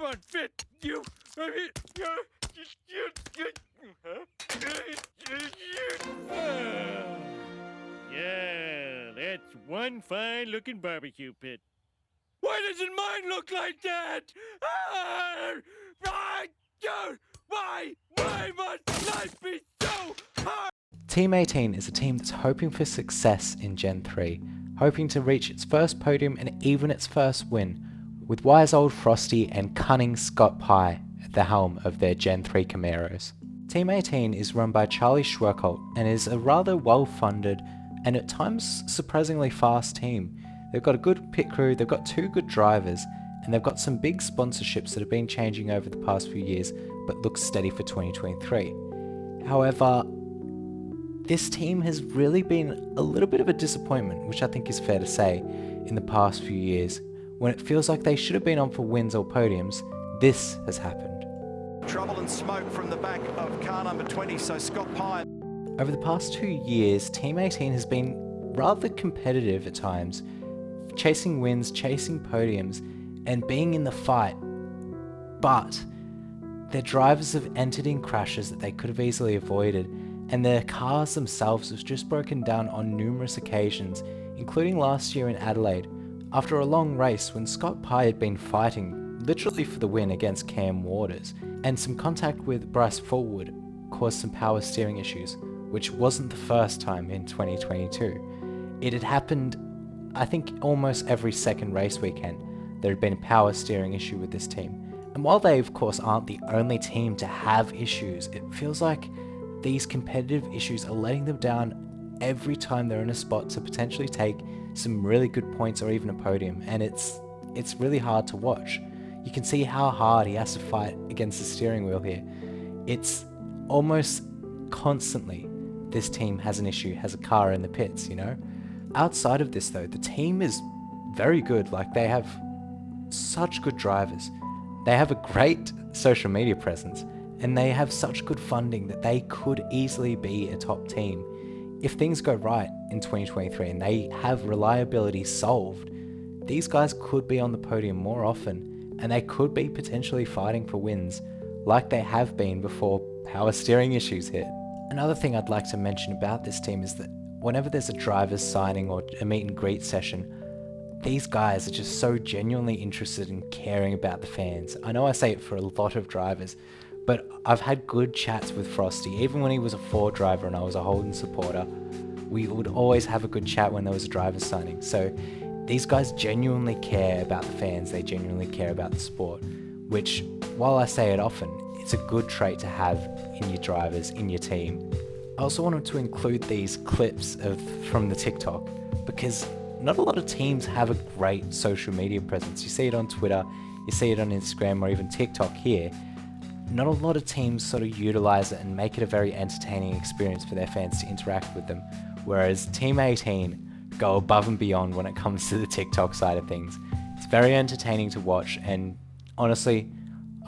on, fit. You. Yeah, that's one fine-looking barbecue pit. Why doesn't mine look like that? Why must life be so hard? Team 18 is a team that's hoping for success in Gen 3, hoping to reach its first podium and even its first win, with wise old Frosty and cunning Scott Pye at the helm of their Gen 3 Camaros. Team 18 is run by Charlie Schwerkolt and is a rather well-funded and at times surprisingly fast team. They've got a good pit crew, they've got 2 good drivers, and they've got some big sponsorships that have been changing over the past few years but look steady for 2023. However, this team has really been a little bit of a disappointment, which I think is fair to say, in the past few years. When it feels like they should have been on for wins or podiums, this has happened. Trouble and smoke from the back of car number 20, so Scott Pye. Over the past 2 years, Team 18 has been rather competitive at times, chasing wins, chasing podiums, and being in the fight. But their drivers have entered in crashes that they could have easily avoided, and their cars themselves have just broken down on numerous occasions, including last year in Adelaide, after a long race when Scott Pye had been fighting literally for the win against Cam Waters, and some contact with Bryce Fullwood caused some power steering issues, which wasn't the first time in 2022. It had happened, I think, almost every second race weekend. There had been a power steering issue with this team. And while they of course aren't the only team to have issues, it feels like these competitive issues are letting them down every time they're in a spot to potentially take some really good points or even a podium, and it's really hard to watch. You can see how hard he has to fight against the steering wheel here. It's almost constantly this team has an issue, has a car in the pits, you know? Outside of this though, the team is very good. Like, they have such good drivers. They have a great social media presence, and they have such good funding that they could easily be a top team. If things go right in 2023 and they have reliability solved, these guys could be on the podium more often, and they could be potentially fighting for wins like they have been before power steering issues hit. Another thing I'd like to mention about this team is that whenever there's a driver's signing or a meet and greet session, these guys are just so genuinely interested in caring about the fans. I know I say it for a lot of drivers, but I've had good chats with Frosty. Even when he was a Ford driver and I was a Holden supporter, we would always have a good chat when there was a driver's signing. So these guys genuinely care about the fans, they genuinely care about the sport, which, while I say it often, it's a good trait to have in your drivers, in your team. I also wanted to include these clips from the TikTok, because not a lot of teams have a great social media presence. You see it on Twitter, you see it on Instagram, or even TikTok here. Not a lot of teams sort of utilize it and make it a very entertaining experience for their fans to interact with them, whereas Team 18 go above and beyond when it comes to the TikTok side of things. It's very entertaining to watch, and honestly,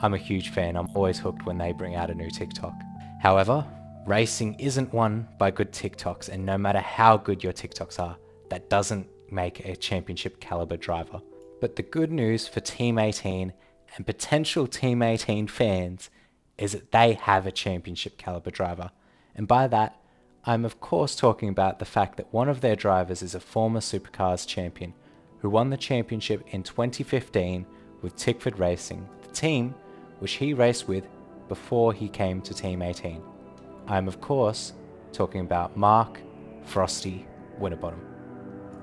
I'm a huge fan. I'm always hooked when they bring out a new TikTok. However, racing isn't won by good TikToks, and no matter how good your TikToks are, that doesn't make a championship caliber driver. But the good news for Team 18 and potential Team 18 fans is that they have a championship caliber driver. And by that, I'm of course talking about the fact that one of their drivers is a former Supercars champion who won the championship in 2015 with Tickford Racing, the team which he raced with before he came to Team 18. I'm of course talking about Mark Frosty Winterbottom.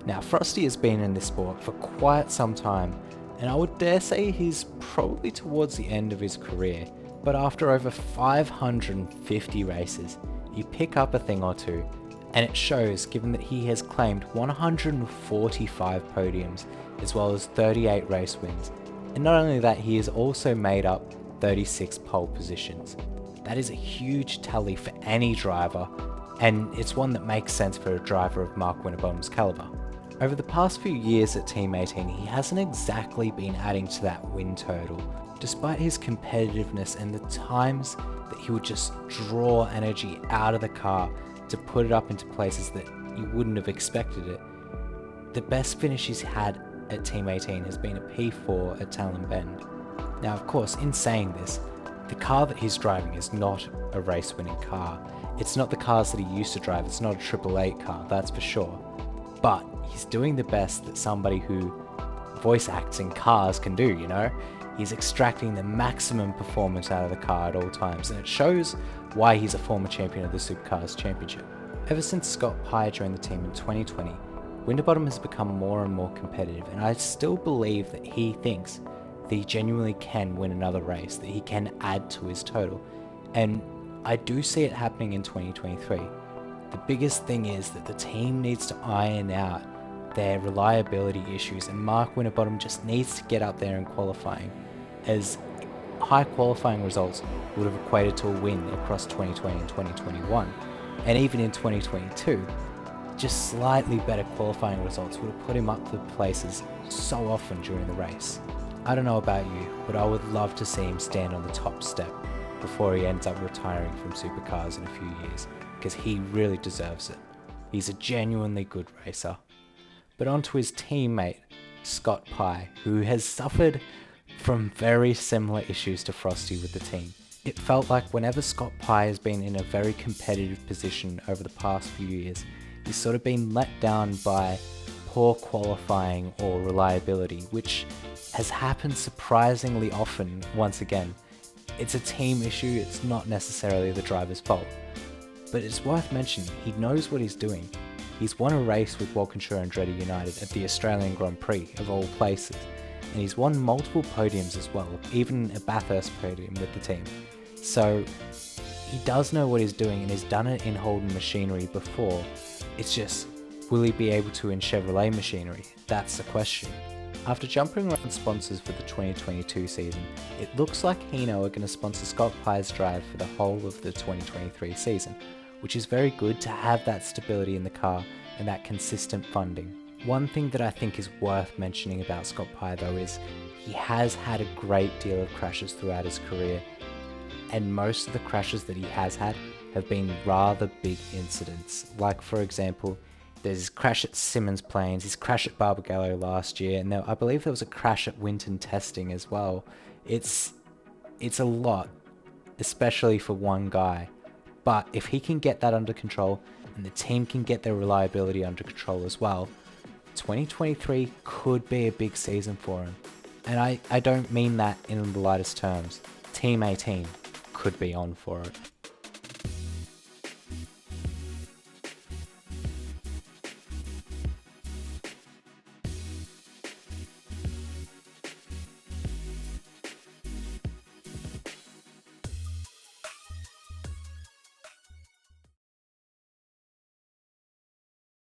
Now, Frosty has been in this sport for quite some time, and I would dare say he's probably towards the end of his career, but after over 550 races, you pick up a thing or two, and it shows given that he has claimed 145 podiums as well as 38 race wins, and not only that, he has also made up 36 pole positions. That is a huge tally for any driver, and it's one that makes sense for a driver of Mark Winterbottom's caliber. Over the past few years at Team 18, he hasn't exactly been adding to that win total, despite his competitiveness and the times that he would just draw energy out of the car to put it up into places that you wouldn't have expected it. The best finish he's had at Team 18 has been a P4 at Talon Bend. Now, of course, in saying this, the car that he's driving is not a race-winning car. It's not the cars that he used to drive. It's not a Triple Eight car, that's for sure. But he's doing the best that somebody who voice acts in cars can do, you know? He's extracting the maximum performance out of the car at all times, and it shows why he's a former champion of the Supercars Championship. Ever since Scott Pye joined the team in 2020, Winterbottom has become more and more competitive, and I still believe that he thinks that he genuinely can win another race, that he can add to his total, and I do see it happening in 2023. The biggest thing is that the team needs to iron out their reliability issues, and Mark Winterbottom just needs to get up there in qualifying, as high qualifying results would have equated to a win across 2020 and 2021, and even in 2022, just slightly better qualifying results would have put him up to places so often during the race. I don't know about you, but I would love to see him stand on the top step before he ends up retiring from Supercars in a few years, because he really deserves it. He's a genuinely good racer. But on to his teammate, Scott Pye, who has suffered from very similar issues to Frosty with the team. It felt like whenever Scott Pye has been in a very competitive position over the past few years, he's sort of been let down by poor qualifying or reliability, which has happened surprisingly often once again. It's a team issue, it's not necessarily the driver's fault. But it's worth mentioning, he knows what he's doing. He's won a race with Walkinshaw Andretti United at the Australian Grand Prix, of all places, and he's won multiple podiums as well, even a Bathurst podium with the team. So he does know what he's doing, and he's done it in Holden machinery before. It's just, will he be able to in Chevrolet machinery? That's the question. After jumping around sponsors for the 2022 season, it looks like Hino are going to sponsor Scott Pye's drive for the whole of the 2023 season, which is very good to have that stability in the car and that consistent funding. One thing that I think is worth mentioning about Scott Pye though is he has had a great deal of crashes throughout his career, and most of the crashes that he has had have been rather big incidents. Like, for example, there's his crash at Simmons Plains, his crash at Barbagallo last year, and I believe there was a crash at Winton Testing as well. It's a lot, especially for one guy. But if he can get that under control, and the team can get their reliability under control as well, 2023 could be a big season for him. And I don't mean that in the lightest terms. Team 18 could be on for it.